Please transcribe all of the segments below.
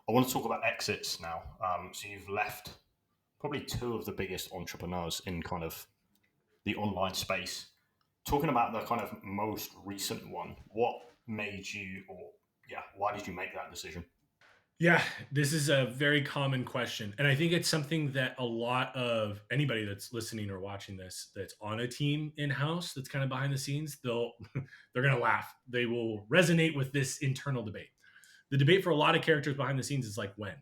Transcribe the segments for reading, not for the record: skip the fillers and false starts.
I want to talk about exits now. So you've left probably two of the biggest entrepreneurs in kind of the online space. Talking about the kind of most recent one, what made you, or yeah, why did you make that decision? Yeah, this is a very common question. And I think it's something that a lot of anybody that's listening or watching this that's on a team in-house that's kind of behind the scenes, they're going to laugh. They will resonate with this internal debate. The debate for a lot of characters behind the scenes is like when.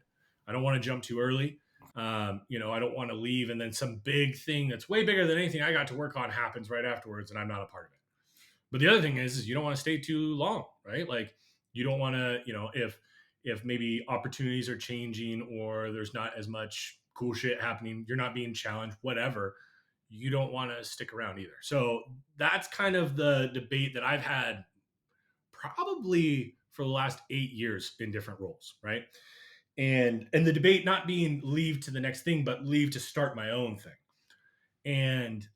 I don't want to jump too early. I don't want to leave and then some big thing that's way bigger than anything I got to work on happens right afterwards and I'm not a part of it. But the other thing is you don't want to stay too long, right? Like you don't want to, if maybe opportunities are changing or there's not as much cool shit happening, you're not being challenged, whatever, you don't want to stick around either. So that's kind of the debate that I've had probably for the last 8 years in different roles, right? And the debate not being leave to the next thing, but leave to start my own thing. And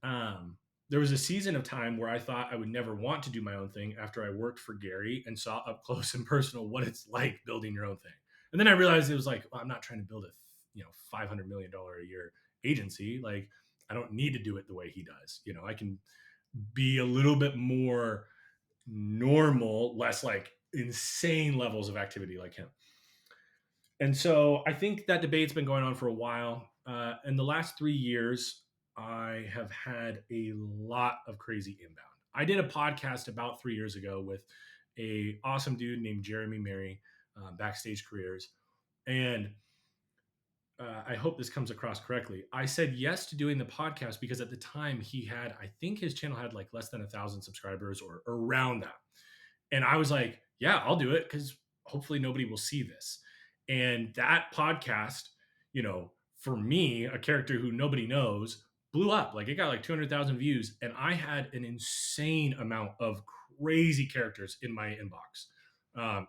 there was a season of time where I thought I would never want to do my own thing after I worked for Gary and saw up close and personal what it's like building your own thing. And then I realized it was like, well, I'm not trying to build a $500 million a year agency. Like I don't need to do it the way he does. I can be a little bit more normal, less like insane levels of activity like him. And so I think that debate's been going on for a while. In the last 3 years, I have had a lot of crazy inbound. I did a podcast about 3 years ago with a awesome dude named Jeremy Mary, Backstage Careers, and I hope this comes across correctly. I said yes to doing the podcast because at the time he had, I think his channel had like less than 1,000 subscribers or around that. And I was like, yeah, I'll do it because hopefully nobody will see this. And that podcast, for me, a character who nobody knows, blew up. Like it got like 200,000 views. And I had an insane amount of crazy characters in my inbox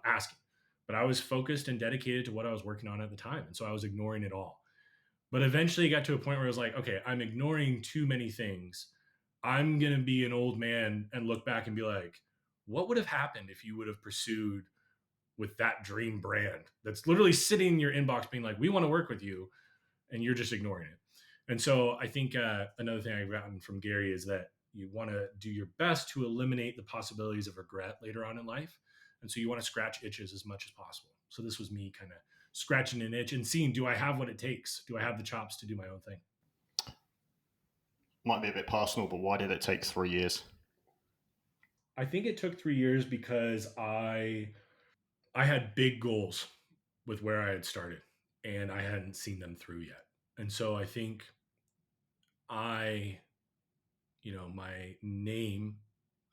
asking. But I was focused and dedicated to what I was working on at the time. And so I was ignoring it all. But eventually it got to a point where I was like, okay, I'm ignoring too many things. I'm going to be an old man and look back and be like, what would have happened if you would have pursued with that dream brand that's literally sitting in your inbox being like, we want to work with you, and you're just ignoring it. And so I think another thing I've gotten from Gary is that you want to do your best to eliminate the possibilities of regret later on in life. And so you want to scratch itches as much as possible. So this was me kind of scratching an itch and seeing, do I have what it takes? Do I have the chops to do my own thing? Might be a bit personal, but why did it take 3 years? I think it took 3 years because I had big goals with where I had started and I hadn't seen them through yet. And so I think I, my name,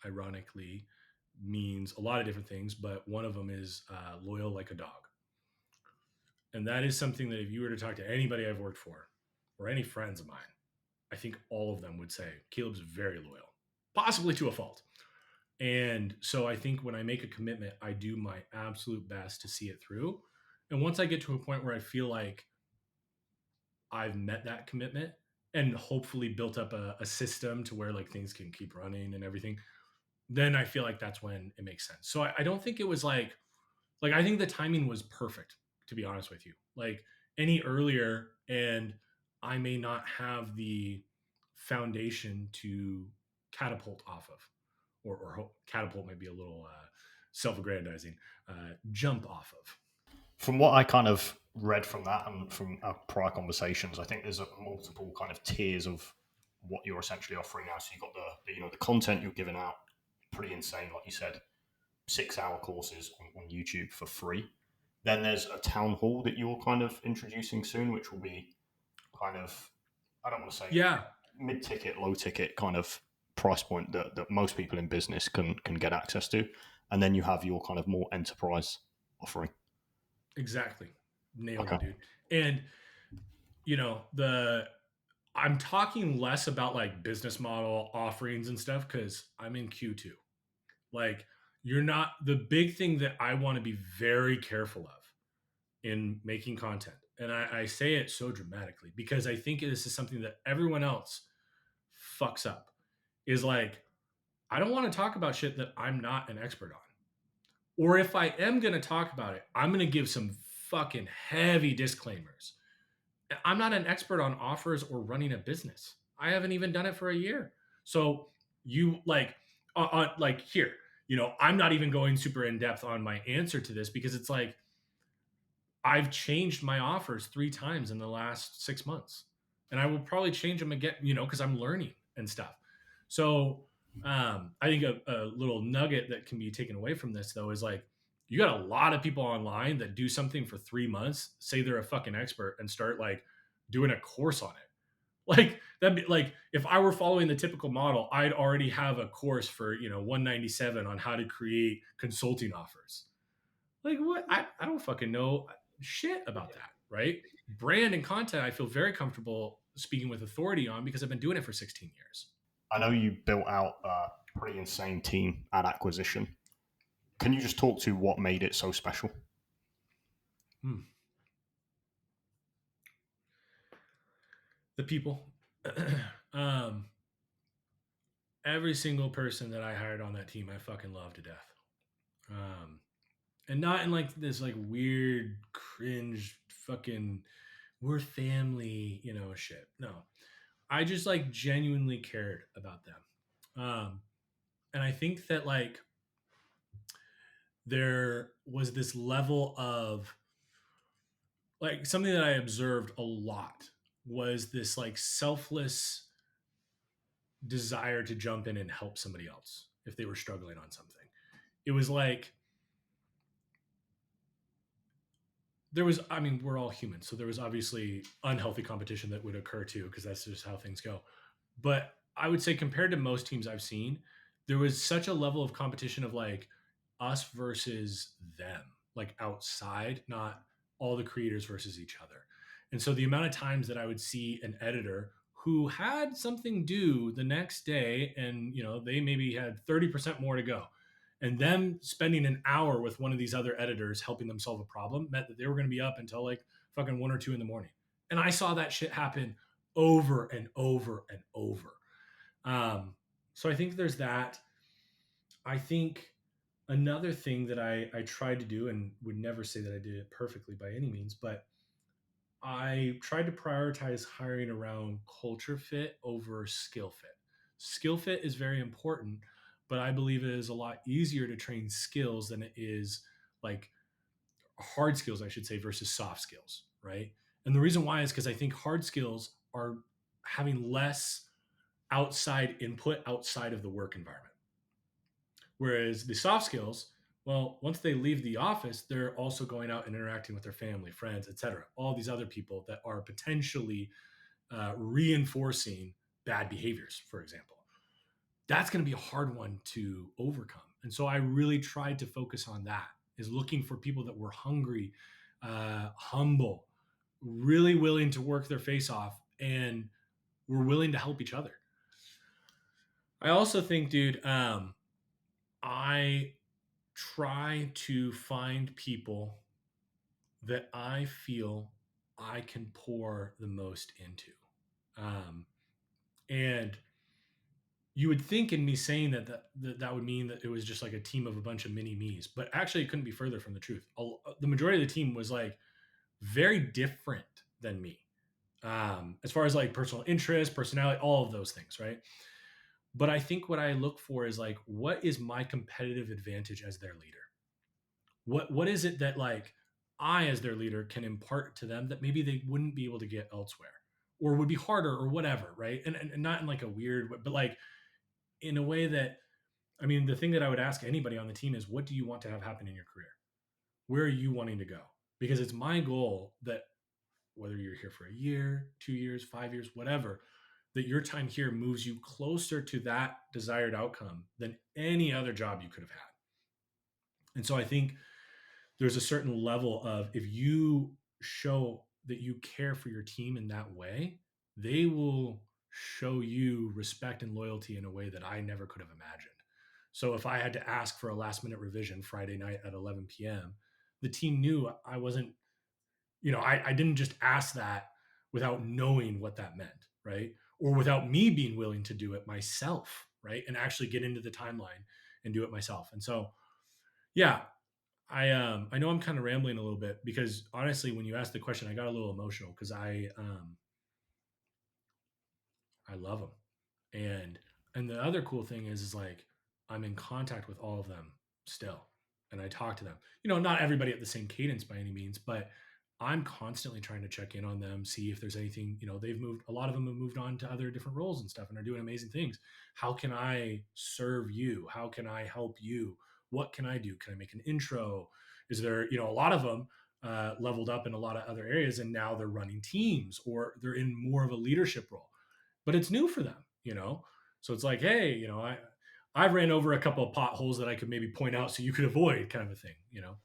ironically, means a lot of different things, but one of them is loyal like a dog. And that is something that if you were to talk to anybody I've worked for or any friends of mine, I think all of them would say Caleb's very loyal, possibly to a fault. And so I think when I make a commitment, I do my absolute best to see it through. And once I get to a point where I feel like I've met that commitment and hopefully built up a system to where like things can keep running and everything, then I feel like that's when it makes sense. So I don't think it was like I think the timing was perfect, to be honest with you. Like any earlier, and I may not have the foundation to catapult off of, or catapult might be a little self-aggrandizing, jump off of. From what I kind of read from that and from our prior conversations, I think there's a multiple kind of tiers of what you're essentially offering now. So you've got the content you're giving out, pretty insane, like you said, 6 hour courses on YouTube for free. Then there's a town hall that you're kind of introducing soon, which will be kind of, I don't want to say Yeah, mid ticket, low ticket kind of price point that most people in business can get access to. And then you have your kind of more enterprise offering. exactly. Nailed Okay. it, dude. And the I'm talking less about like business model offerings and stuff because I'm in Q2. Like, you're not the big thing that I want to be very careful of in making content. And I say it so dramatically because I think this is something that everyone else fucks up is like, I don't want to talk about shit that I'm not an expert on. Or if I am going to talk about it, I'm going to give some fucking heavy disclaimers. I'm not an expert on offers or running a business. I haven't even done it for a year. So you like here, I'm not even going super in depth on my answer to this because it's like I've changed my offers 3 times in the last 6 months, and I will probably change them again, because I'm learning and stuff. So I think a little nugget that can be taken away from this though is like you got a lot of people online that do something for 3 months, say they're a fucking expert, and start like doing a course on it. Like that, be like if I were following the typical model, I'd already have a course for 197 on how to create consulting offers. Like what? I don't fucking know shit about that, right? Brand and content, I feel very comfortable speaking with authority on because I've been doing it for 16 years. I know you built out a pretty insane team at acquisition. Can you just talk to what made it so special? Hmm. The people. um, every single person that I hired on that team, I fucking love to death. And not in like this like weird cringe fucking we're family, shit. No, I just like genuinely cared about them. And I think that like there was this level of like something that I observed a lot was this like selfless desire to jump in and help somebody else if they were struggling on something. It was like there was, I mean, we're all human. So there was obviously unhealthy competition that would occur too, because that's just how things go. But I would say compared to most teams I've seen, there was such a level of competition of like us versus them, like outside, not all the creators versus each other. And so the amount of times that I would see an editor who had something due the next day and they maybe had 30% more to go, and them spending an hour with one of these other editors helping them solve a problem meant that they were going to be up until like fucking 1 or 2 in the morning. And I saw that shit happen over and over and over. So I think there's that. I think another thing that I tried to do, and would never say that I did it perfectly by any means, but I tried to prioritize hiring around culture fit over skill fit. Skill fit is very important, but I believe it is a lot easier to train skills than it is like hard skills, I should say, versus soft skills, right? And the reason why is because I think hard skills are having less outside input outside of the work environment. Whereas the soft skills, well, once they leave the office, they're also going out and interacting with their family, friends, etc. All these other people that are potentially reinforcing bad behaviors, for example. That's going to be a hard one to overcome. And so I really tried to focus on that, is looking for people that were hungry, humble, really willing to work their face off, and were willing to help each other. I also think, dude, I try to find people that I feel I can pour the most into. Um, and you would think in me saying that would mean that it was just like a team of a bunch of mini me's, but actually it couldn't be further from the truth. The majority of the team was like very different than me, as far as like personal interest, personality, all of those things, right? But I think what I look for is like, what is my competitive advantage as their leader? What is it that like I as their leader can impart to them that maybe they wouldn't be able to get elsewhere, or would be harder, or whatever, right? And not in like a weird way, but like in a way that, I mean, the thing that I would ask anybody on the team is, what do you want to have happen in your career? Where are you wanting to go? Because it's my goal that whether you're here for a year, 2 years, 5 years, whatever, that your time here moves you closer to that desired outcome than any other job you could have had. And so I think there's a certain level of, if you show that you care for your team in that way, they will show you respect and loyalty in a way that I never could have imagined. So if I had to ask for a last minute revision Friday night at 11 p.m., the team knew I wasn't, I didn't just ask that without knowing what that meant, right? Or without me being willing to do it myself, right? And actually get into the timeline and do it myself. And so, yeah, I know I'm kind of rambling a little bit because honestly, when you asked the question, I got a little emotional because I love them. And the other cool thing is like I'm in contact with all of them still, and I talk to them. You know, not everybody at the same cadence by any means, but I'm constantly trying to check in on them, see if there's anything. You know, they've moved. A lot of them have moved on to other different roles and stuff, and are doing amazing things. How can I serve you? How can I help you? What can I do? Can I make an intro? Is there, you know, a lot of them leveled up in a lot of other areas, and now they're running teams or they're in more of a leadership role, but it's new for them, you know? So it's like, hey, you know, I ran over a couple of potholes that I could maybe point out so you could avoid kind of a thing, you know?